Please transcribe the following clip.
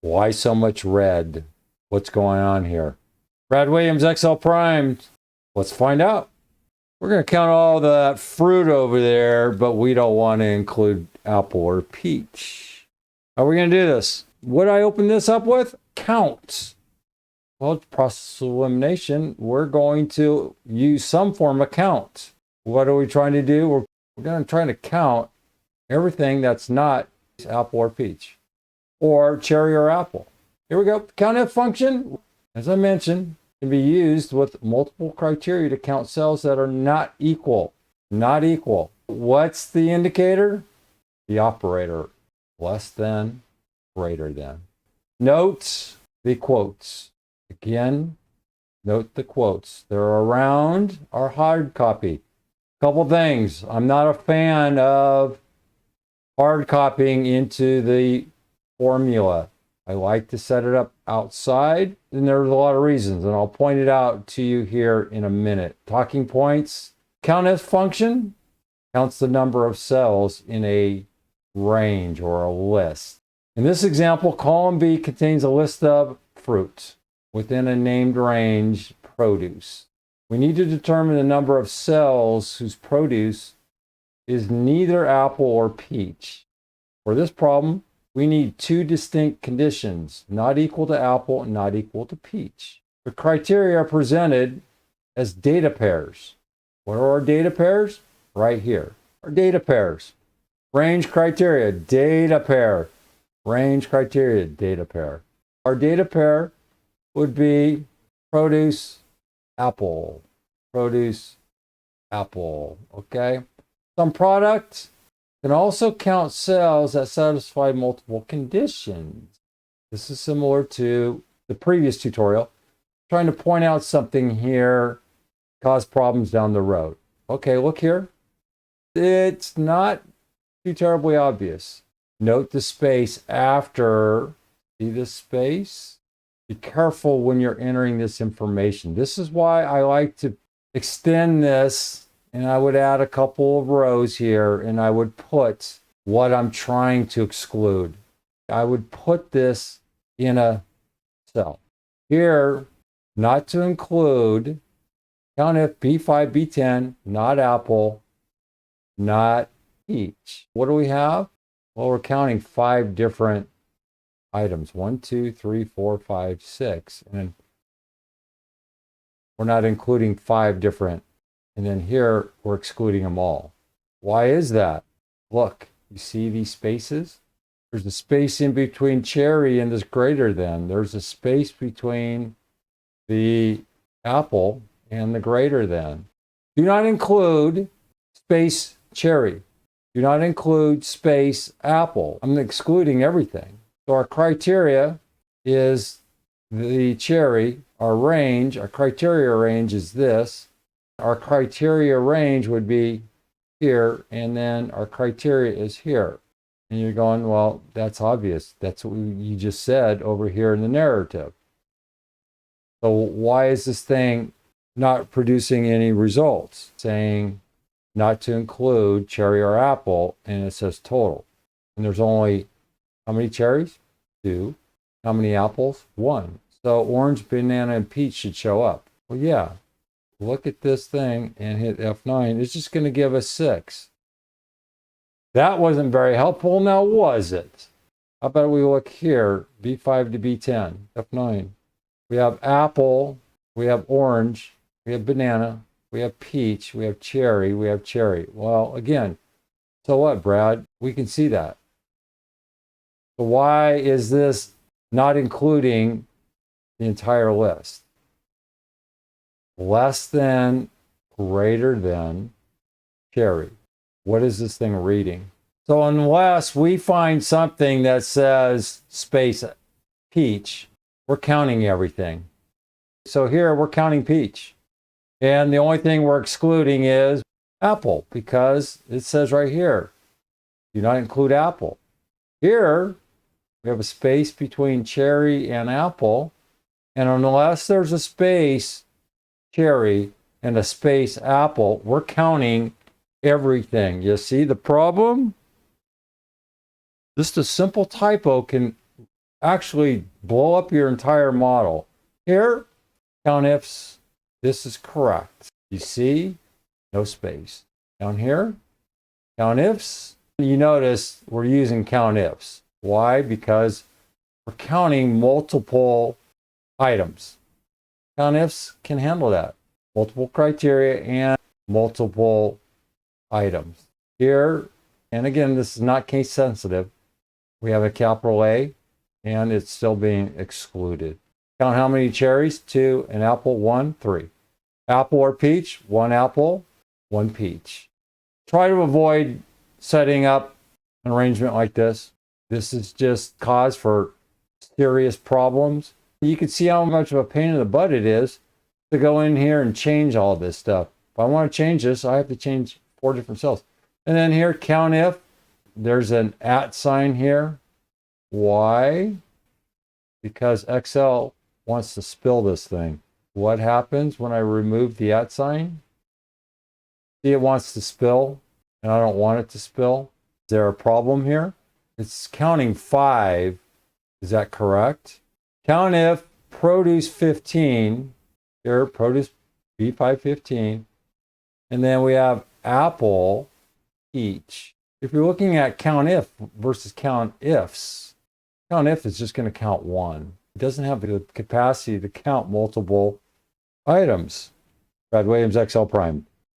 Why so much red? What's going on here? Brad Williams, XL Primed. Let's find out. We're going to count all that fruit over there, but we don't want to include apple or peach. How are we going to do this? What did I open this up with? Count. Well, it's process of elimination. We're going to use some form of count. What are we trying to do? We're going to try to count everything that's not apple or peach, or cherry or apple. Here we go. COUNTIF function, as I mentioned, can be used with multiple criteria to count cells that are not equal. Not equal. What's the indicator? The operator. Less than, greater than. Note the quotes. Again, note the quotes. They're around our hard copy. Couple things. I'm not a fan of hard copying into the formula. I like to set it up outside, and there's a lot of reasons, and I'll point it out to you here in a minute. Talking points. COUNTIF function counts the number of cells in a range or a list. In this example, column B contains a list of fruit within a named range, produce. We need to determine the number of cells whose produce is neither apple or peach. For this problem, we need two distinct conditions, not equal to apple and not equal to peach. The criteria are presented as data pairs. What are our data pairs? Right here. Our data pairs. Range criteria, data pair. Range criteria, data pair. Our data pair would be produce, apple. Produce, apple. Okay? Some product can also count cells that satisfy multiple conditions. This is similar to the previous tutorial. Trying to point out something here, cause problems down the road. Okay, look here. It's not too terribly obvious. Note the space after. See this space? Be careful when you're entering this information. This is why I like to extend this, and I would add a couple of rows here, and I would put what I'm trying to exclude. I would put this in a cell. Here, not to include, COUNTIF B5, B10, not apple, not peach. What do we have? Well, we're counting 5 different items. 1, 2, 3, 4, 5, 6. And we're not including 5 different. And then here, we're excluding them all. Why is that? Look, you see these spaces? There's a space in between cherry and this greater than. There's a space between the apple and the greater than. Do not include space cherry. Do not include space apple. I'm excluding everything. So our criteria is the cherry. Our range, our criteria range is this. Our criteria range would be here, and then our criteria is here. And you're going, well, that's obvious. That's what you just said over here in the narrative. So why is this thing not producing any results? Saying not to include cherry or apple, and it says total. And there's only, how many cherries? 2. How many apples? 1. So orange, banana, and peach should show up. Well, yeah. Look at this thing and hit F9. It's just going to give us 6. That wasn't very helpful, now was it? How about we look here, B5 to B10, F9. We have apple, we have orange, we have banana, we have peach, we have cherry, we have cherry. Well, again, so what, Brad? We can see that. So why is this not including the entire list? Less than, greater than, cherry. What is this thing reading? So unless we find something that says space peach, we're counting everything. So here we're counting peach. And the only thing we're excluding is apple, because it says right here, do not include apple. Here, we have a space between cherry and apple. And unless there's a space cherry and a space apple, we're counting everything. You see the problem? Just a simple typo can actually blow up your entire model. Here, COUNTIFs, this is correct. You see, no space. Down here, COUNTIFs, you notice we're using COUNTIFs. Why? Because we're counting multiple items. COUNTIFs can handle that. Multiple criteria and multiple items. Here, and again, this is not case sensitive, we have a capital A and it's still being excluded. Count how many cherries? 2. An apple? 1. 3. Apple or peach? 1 apple, 1 peach. Try to avoid setting up an arrangement like this. This is just cause for serious problems. You can see how much of a pain in the butt it is to go in here and change all this stuff. If I want to change this, I have to change 4 different cells. And then here, COUNTIF, there's an @ sign here. Why? Because Excel wants to spill this thing. What happens when I remove the @ sign? See, it wants to spill, and I don't want it to spill. Is there a problem here? It's counting 5. Is that correct? COUNTIF produce 15. Here, produce B515. And then we have apple each. If you're looking at COUNTIF versus COUNTIFs, COUNTIF is just going to count 1. It doesn't have the capacity to count multiple items. Brad Williams, XL Prime.